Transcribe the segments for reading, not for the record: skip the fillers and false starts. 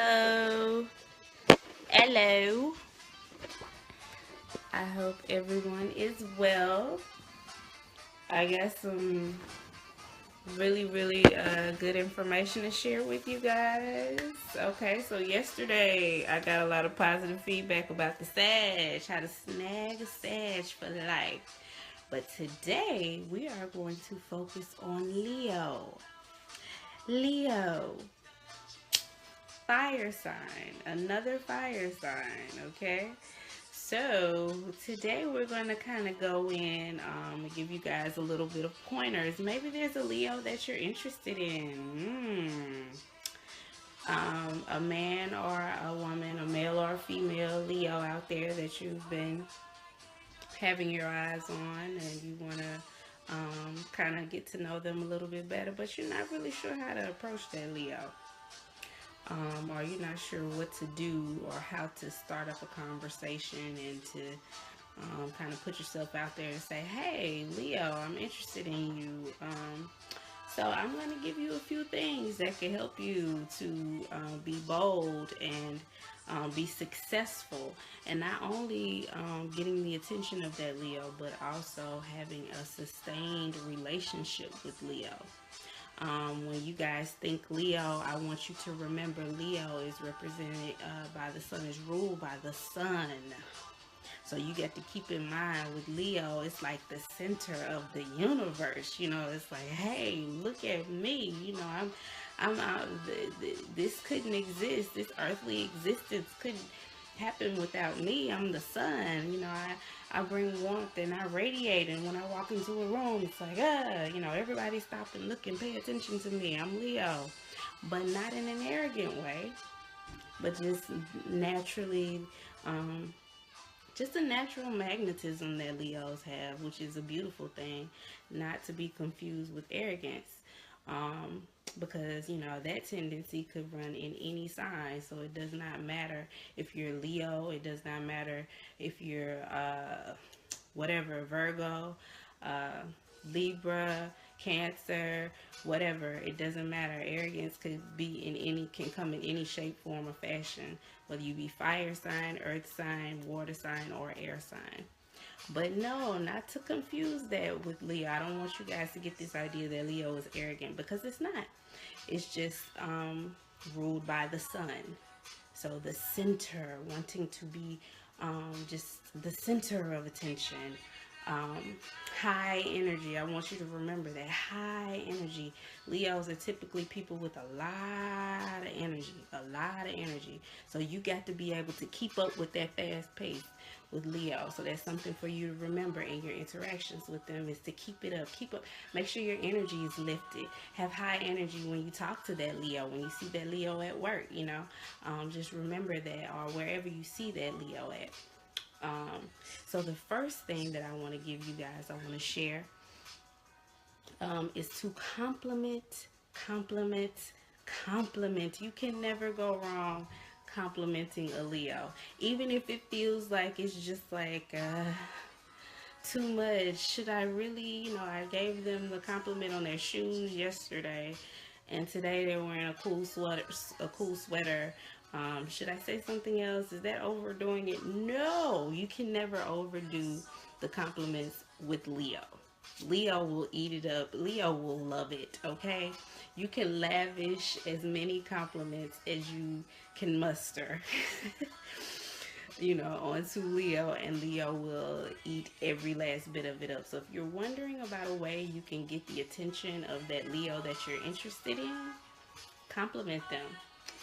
Hello. Hello. I hope everyone is well. I got some really good information to share with you guys. Okay, so yesterday I got a lot of positive feedback about the Sag, how to snag a Sag for life. But today we are going to focus on Leo. Leo, fire sign, another fire sign, okay? So today we're going to kind of go in and give you guys a little bit of pointers. Maybe there's a Leo that you're interested in. A man or a woman, a male or a female Leo out there that you've been having your eyes on and you want to kind of get to know them a little bit better, but you're not really sure how to approach that Leo. Or you're not sure what to do or how to start up a conversation and to kind of put yourself out there and say, hey, Leo, I'm interested in you. So I'm going to give you a few things that can help you to be bold and be successful, and not only getting the attention of that Leo, but also having a sustained relationship with Leo. When you guys think Leo, I want you to remember Leo is represented by the sun, is ruled by the sun. So you got to keep in mind with Leo, it's like the center of the universe. You know, it's like, hey, look at me. You know, I'm out. This couldn't exist. This earthly existence couldn't happen without me. I'm the sun. You know, I bring warmth and I radiate. And when I walk into a room, it's like, you know, everybody stop and look and pay attention to me. I'm Leo, but not in an arrogant way, but just naturally. Just a natural magnetism that Leos have, which is a beautiful thing, not to be confused with arrogance. Because, you know, that tendency could run in any sign. So it does not matter if you're Leo, it does not matter if you're whatever, Virgo, Libra, Cancer, whatever. It doesn't matter. Arrogance can come in any shape, form, or fashion, whether you be fire sign, earth sign, water sign, or air sign. But no, not to confuse that with Leo. I don't want you guys to get this idea that Leo is arrogant, because it's not. It's just ruled by the sun. So the center, wanting to be just the center of attention. High energy. I want you to remember that high energy. Leos are typically people with a lot of energy, So you got to be able to keep up with that fast pace with Leo. So that's something for you to remember in your interactions with them, is to keep it up. Keep up. Make sure your energy is lifted. Have high energy when you talk to that Leo, when you see that Leo at work, you know. Just remember that, or wherever you see that Leo at. So the first thing that I want to give you guys, I want to share, is to compliment. You can never go wrong complimenting a Leo, even if it feels like it's just like too much. Should I really, you know, I gave them the compliment on their shoes yesterday, and today they're wearing a cool sweater. Should I say something else? Is that overdoing it? No, you can never overdo the compliments with Leo. Leo will eat it up. Leo will love it, okay? You can lavish as many compliments as you can muster, you know, onto Leo, and Leo will eat every last bit of it up. So if you're wondering about a way you can get the attention of that Leo that you're interested in, compliment them.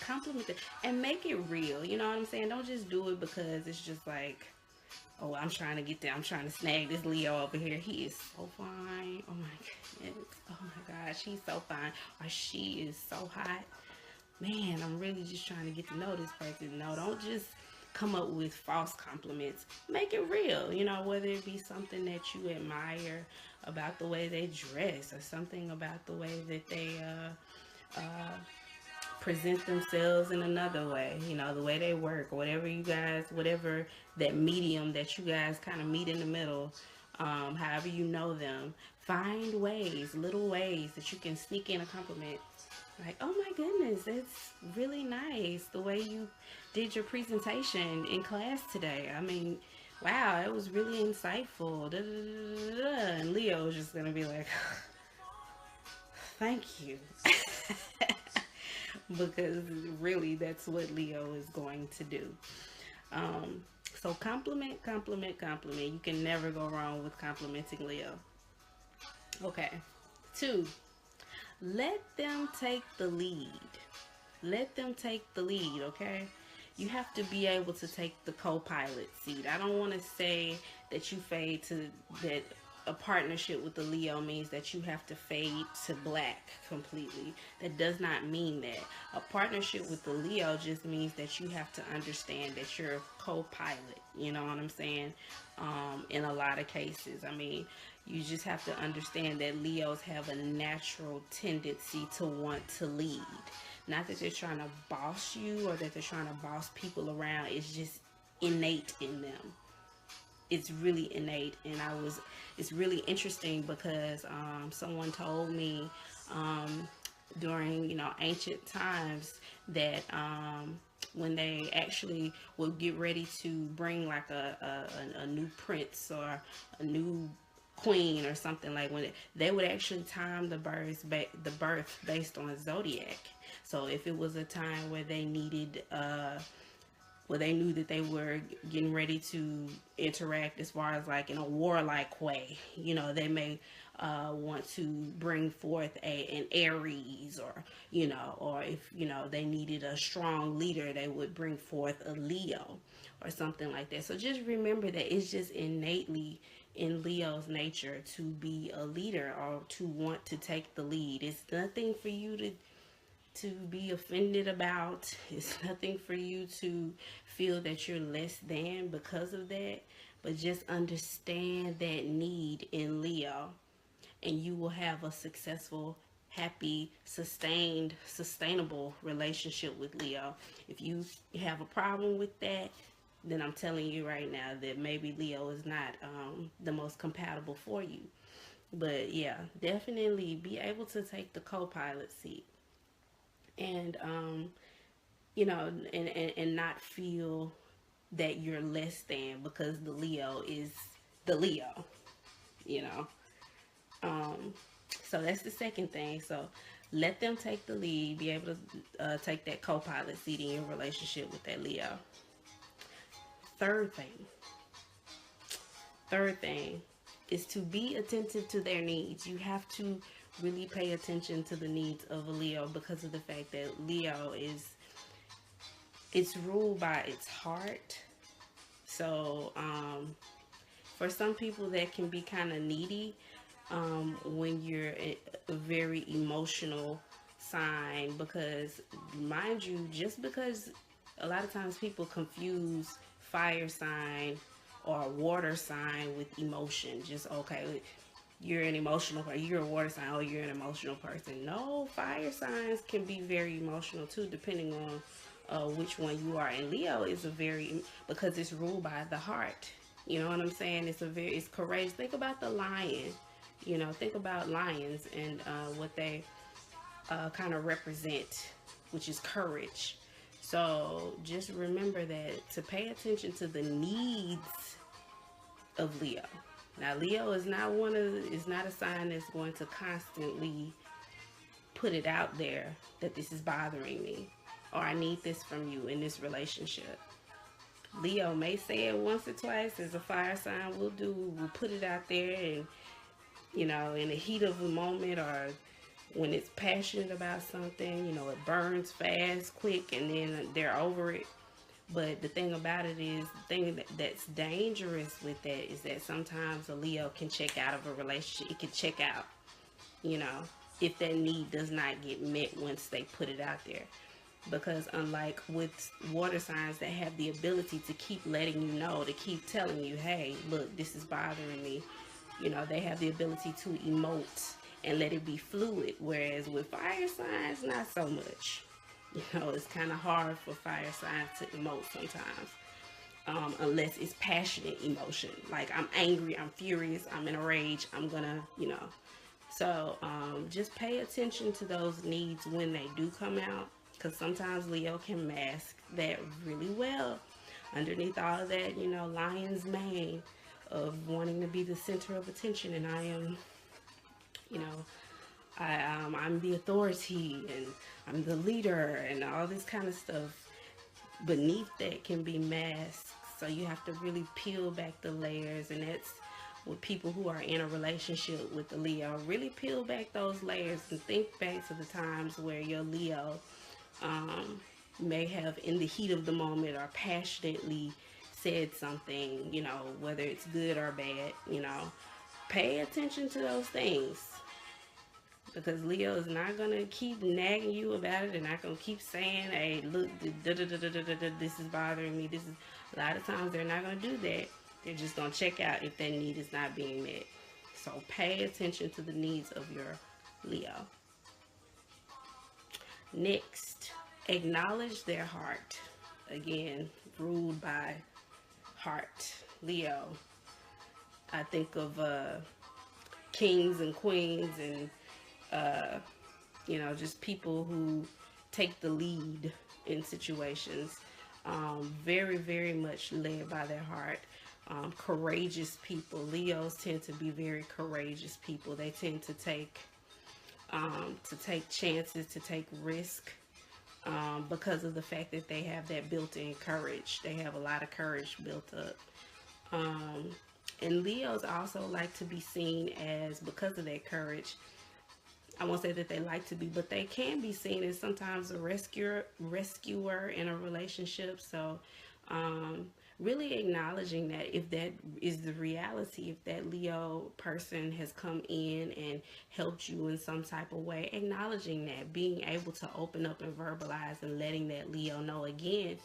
Compliment them and make it real. You know what I'm saying? Don't just do it because it's just like, oh, I'm trying to get there. I'm trying to snag this Leo over here. He is so fine. Oh my goodness. Oh my gosh, he's so fine. Or she is so hot. Man, I'm really just trying to get to know this person. No, don't just come up with false compliments. Make it real. You know, whether it be something that you admire about the way they dress, or something about the way that they present themselves in another way, you know, the way they work, whatever you guys, whatever that medium that you guys kind of meet in the middle, however you know them, find ways, little ways that you can sneak in a compliment Like, oh my goodness, it's really nice the way you did your presentation in class today. I mean, wow, it was really insightful. Da, da, da, da, da. And Leo is just gonna be like, thank you. Because really, that's what Leo is going to do. Um, so compliment, compliment, compliment. You can never go wrong with complimenting Leo. Okay. Two, let them take the lead. Let them take the lead, okay? You have to be able to take the co-pilot seat. I don't want to say that you fade to that a partnership with the Leo means that you have to fade to black completely. That does not mean that. A partnership with the Leo just means that you have to understand that you're a co-pilot. You know what I'm saying? In a lot of cases. I mean, you just have to understand that Leos have a natural tendency to want to lead. Not that they're trying to boss you or that they're trying to boss people around. It's just innate in them. It's really innate. And it's really interesting because someone told me during, ancient times that when they actually would get ready to bring like a new prince or a new queen or something, like when they would actually time the birth based on zodiac. So if it was a time where they needed where they knew that they were getting ready to interact as far as like in a warlike way, they may want to bring forth an Aries, or or if they needed a strong leader, they would bring forth a Leo or something like that. So just remember that it's just innately in Leo's nature to be a leader or to want to take the lead. It's nothing for you to be offended about. It's nothing for you to feel that you're less than because of that. But just understand that need in Leo, and you will have a successful, happy, sustainable relationship with Leo. If you have a problem with that, then I'm telling you right now that maybe Leo is not the most compatible for you. But yeah, definitely be able to take the co-pilot seat, and and not feel that you're less than because the Leo is the Leo, you know. Um, so that's the second thing. So let them take the lead, be able to take that co-pilot seat in your relationship with that Leo. Third thing, third thing is to be attentive to their needs. You have to really pay attention to the needs of a Leo because of the fact that Leo it's ruled by its heart. So for some people that can be kind of needy when you're a very emotional sign, because mind you, just because a lot of times people confuse fire sign or water sign with emotion. Just okay, you're an emotional person, you're a water sign, oh, you're an emotional person. No, fire signs can be very emotional too, depending on which one you are. And Leo is because it's ruled by the heart. You know what I'm saying? It's courageous. Think about the lion. Think about lions and what they kind of represent, which is courage. So just remember that to pay attention to the needs of Leo. Now, Leo is not a sign that's going to constantly put it out there that this is bothering me or I need this from you in this relationship. Leo may say it once or twice, as a fire sign will do. We'll put it out there, and in the heat of the moment, or when it's passionate about something, it burns fast, quick, and then they're over it. But the thing about it is, the thing that's dangerous with that is that sometimes a Leo can check out of a relationship. It can check out, if that need does not get met once they put it out there. Because unlike with water signs that have the ability to keep letting you know, to keep telling you, hey, look, this is bothering me. They have the ability to emote and let it be fluid. Whereas with fire signs, not so much. It's kind of hard for fire signs to emote sometimes, unless it's passionate emotion. Like, I'm angry, I'm furious, I'm in a rage, I'm gonna, So just pay attention to those needs when they do come out, because sometimes Leo can mask that really well. Underneath all of that, you know, lion's mane of wanting to be the center of attention, and I am, you know, I'm the authority and I'm the leader and all this kind of stuff. Beneath that can be masked, so you have to really peel back the layers, and that's with people who are in a relationship with the Leo. Really peel back those layers and think back to the times where your Leo may have, in the heat of the moment or passionately said something, you know, whether it's good or bad, you know. Pay attention to those things, because Leo is not going to keep nagging you about it. They're not going to keep saying, hey, look, this is bothering me. This is, a lot of times they're not going to do that. They're just going to check out if that need is not being met. So pay attention to the needs of your Leo. Next, acknowledge their heart. Again, ruled by heart. Leo. I think of kings and queens and you know, just people who take the lead in situations. Very, very much led by their heart. Courageous people. Leos tend to be very courageous people. They tend to take chances, to take risk, because of the fact that they have that built-in courage. They have a lot of courage built up. And Leos also like to be seen as, because of their courage, I won't say that they like to be, but they can be seen as sometimes a rescuer in a relationship. So really acknowledging that, if that is the reality, if that Leo person has come in and helped you in some type of way, acknowledging that, being able to open up and verbalize and letting that Leo know again,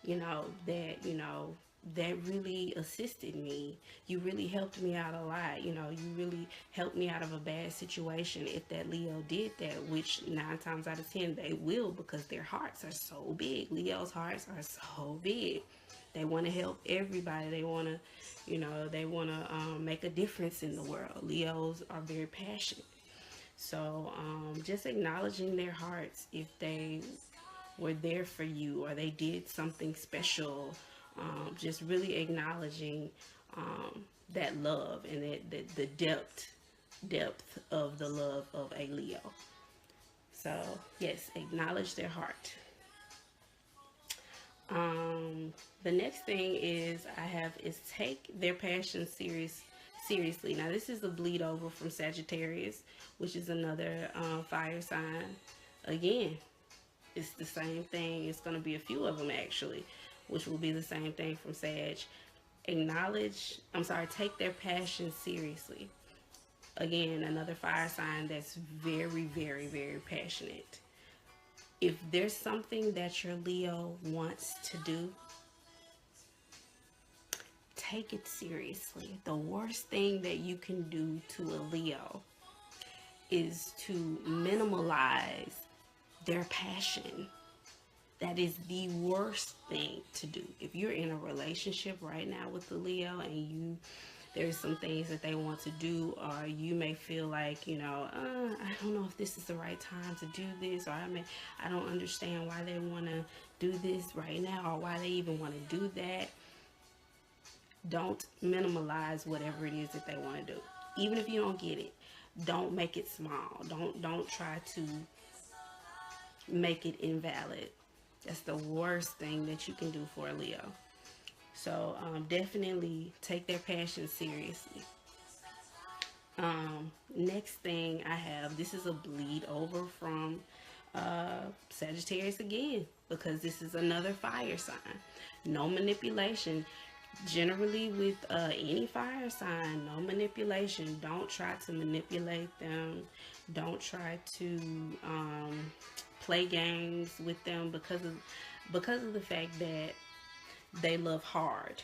you know, that, you know, that really assisted me. You really helped me out a lot. You know, you really helped me out of a bad situation. If that Leo did that, which 9 times out of 10 they will, because their hearts are so big. Leo's hearts are so big. They want to help everybody. They want to, you know, they want to make a difference in the world. Leos are very passionate. So just acknowledging their hearts, if they were there for you or they did something special. Just really acknowledging that love and the depth of the love of a Leo. So yes, acknowledge their heart. The next thing is take their passion seriously. Now this is a bleed over from Sagittarius, which is another fire sign. Again, it's the same thing. It's going to be a few of them actually, which will be the same thing from Sag. Take their passion seriously. Again, another fire sign that's very, very, very passionate. If there's something that your Leo wants to do, take it seriously. The worst thing that you can do to a Leo is to minimalize their passion. That is the worst thing to do. If you're in a relationship right now with the Leo and there's some things that they want to do, or you may feel like, you know, I don't know if this is the right time to do this, or I don't understand why they want to do this right now, or why they even want to do that. Don't minimalize whatever it is that they want to do. Even if you don't get it, don't make it small. Don't try to make it invalid. That's the worst thing that you can do for a Leo. So definitely take their passion seriously. Next thing I have, this is a bleed over from Sagittarius again, because this is another fire sign. No manipulation. Generally with any fire sign, no manipulation. Don't try to manipulate them. Don't try to play games with them, because of the fact that they love hard,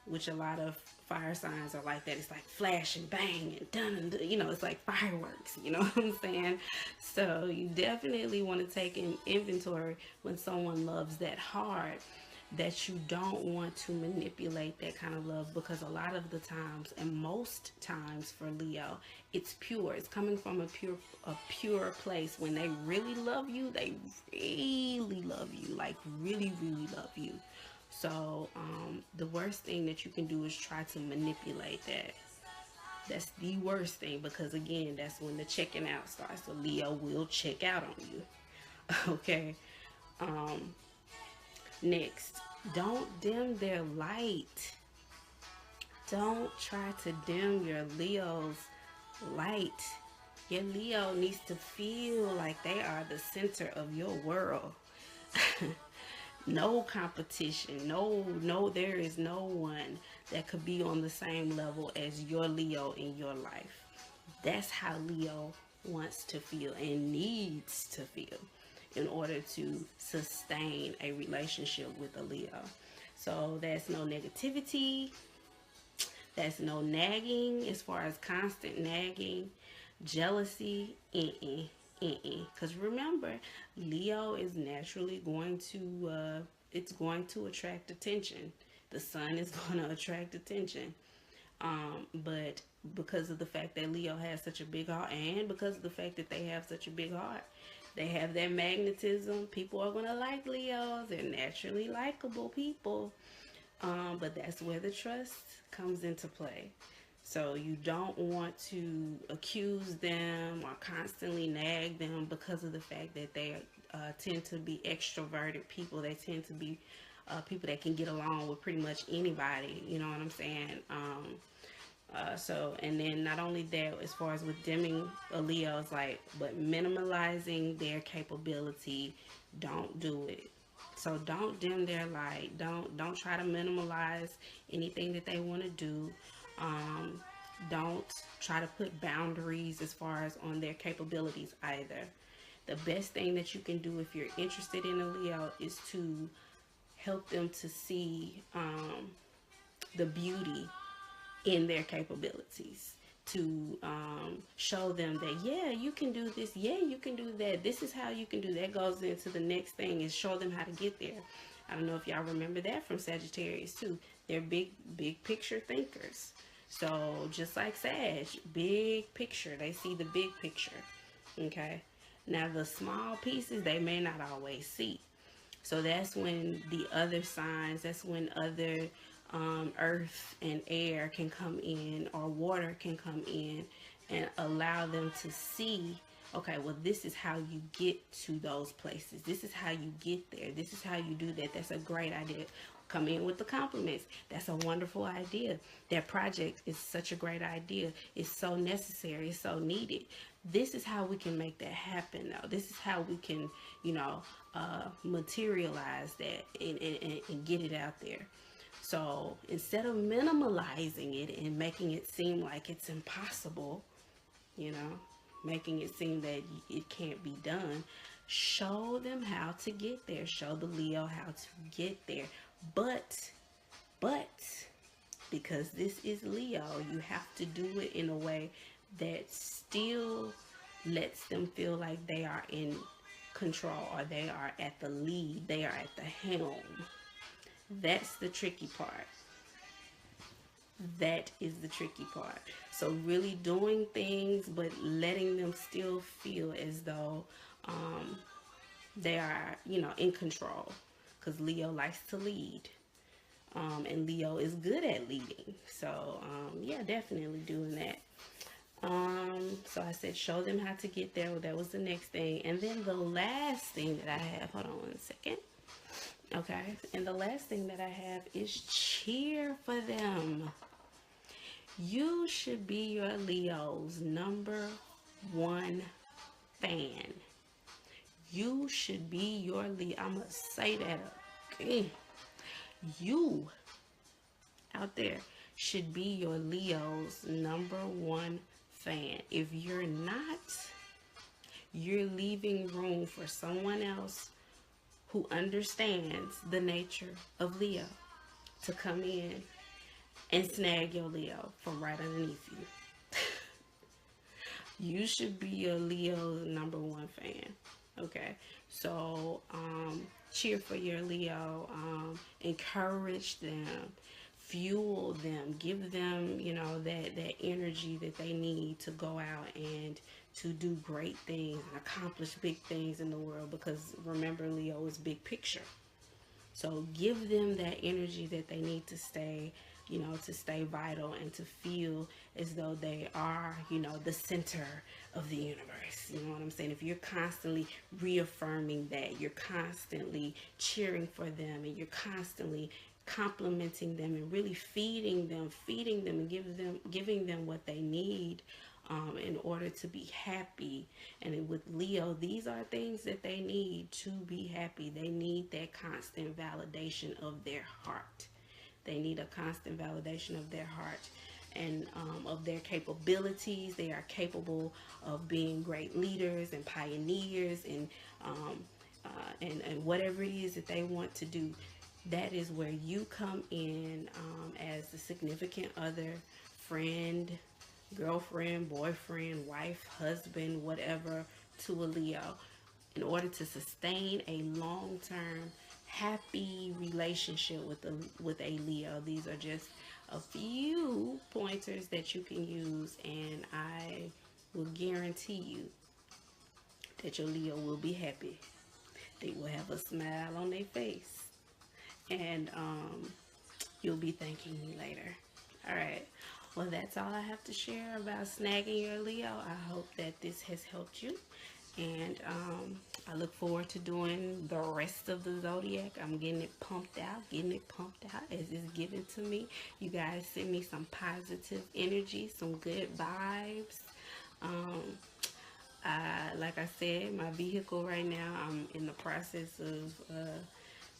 which a lot of fire signs are like that. It's like flash and bang and done, and you know, it's like fireworks, you know what I'm saying? So you definitely want to take an inventory when someone loves that hard. that you don't want to manipulate that kind of love, because a lot of the times, and most times for Leo, it's pure. It's coming from a pure place. When they really love you, they really love you, like really, really love you. So the worst thing that you can do is try to manipulate that. That's the worst thing, because again, that's when the checking out starts. So Leo will check out on you. Okay. Um, Next, don't dim their light. Don't try to dim your Leo's light. Your Leo needs to feel like they are the center of your world. No competition. No, there is no one that could be on the same level as your Leo in your life. That's how Leo wants to feel and needs to feel in order to sustain a relationship with a Leo. So that's no negativity. That's no nagging, as far as constant nagging, jealousy. Because remember, Leo is naturally going to, it's going to attract attention. The sun is going to attract attention. But because of the fact that Leo has such a big heart, and because of the fact that they have such a big heart, they have that magnetism. People are going to like Leos. They're naturally likable people. But that's where the trust comes into play. So you don't want to accuse them or constantly nag them because of the fact that they tend to be extroverted people. They tend to be people that can get along with pretty much anybody. You know what I'm saying? And then not only that, as far as with dimming a Leo's light, but minimalizing their capability, don't do it. So don't dim their light. Don't try to minimalize anything that they want to do. Don't try to put boundaries as far as on their capabilities either. The best thing that you can do if you're interested in a Leo is to help them to see the beauty in their capabilities, to show them that, yeah, you can do this, yeah, you can do that, this is how you can do that. Goes into the next thing, is show them how to get there. I don't know if y'all remember that from Sagittarius too. They're big picture thinkers. So just like Sag, big picture, they see the big picture. Okay, now the small pieces they may not always see. So that's when the other signs, that's when other earth and air can come in, or water can come in and allow them to see, okay, well, this is how you get to those places. This is how you get there. This is how you do that. That's a great idea. Come in with the compliments. That's a wonderful idea. That project is such a great idea. It's so necessary. It's so needed. This is how we can make that happen, though. This is how we can, materialize that and get it out there. So instead of minimalizing it and making it seem like it's impossible, making it seem that it can't be done, show them how to get there. Show the Leo how to get there. But, because this is Leo, you have to do it in a way that still lets them feel like they are in control, or they are at the lead, they are at the helm. That's the tricky part. That is the tricky part. So really doing things, but letting them still feel as though they are, in control. Because Leo likes to lead. And Leo is good at leading. So, yeah, definitely doing that. So I said, show them how to get there. Well, that was the next thing. And then the last thing that I have, hold on one second. Okay, and the last thing that I have is cheer for them. You should be your Leo's #1 fan. You should be your Leo. I'm going to say that again. You out there should be your Leo's #1 fan. If you're not, you're leaving room for someone else who understands the nature of Leo to come in and snag your Leo from right underneath you. You should be your Leo's #1 fan. Okay, so cheer for your Leo, encourage them, fuel them, give them, you know, that energy that they need to go out and to do great things and accomplish big things in the world, because remember, Leo is big picture. So give them that energy that they need to stay, you know, to stay vital and to feel as though they are, you know, the center of the universe. You know what I'm saying? If you're constantly reaffirming that, you're constantly cheering for them, and you're constantly complimenting them and really feeding them and giving them what they need, in order to be happy. And with Leo, these are things that they need to be happy. They need that constant validation of their heart. They need a constant validation of their heart and of their capabilities. They are capable of being great leaders and pioneers, and whatever it is that they want to do. That is where you come in, as the significant other, friend, girlfriend, boyfriend, wife, husband, whatever, to a Leo, in order to sustain a long-term happy relationship with a Leo. These are just a few pointers that you can use, and I will guarantee you that your Leo will be happy. They will have a smile on their face, and you'll be thanking me later. All right. Well, that's all I have to share about snagging your Leo. I hope that this has helped you. And I look forward to doing the rest of the zodiac. I'm getting it pumped out, as it's given to me. You guys send me some positive energy, some good vibes. Um, like I said, my vehicle right now, I'm in the process of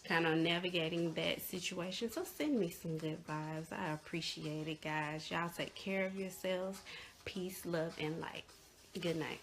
kind of navigating that situation. So send me some good vibes. I appreciate it, guys. Y'all take care of yourselves. Peace, love, and light. Good night.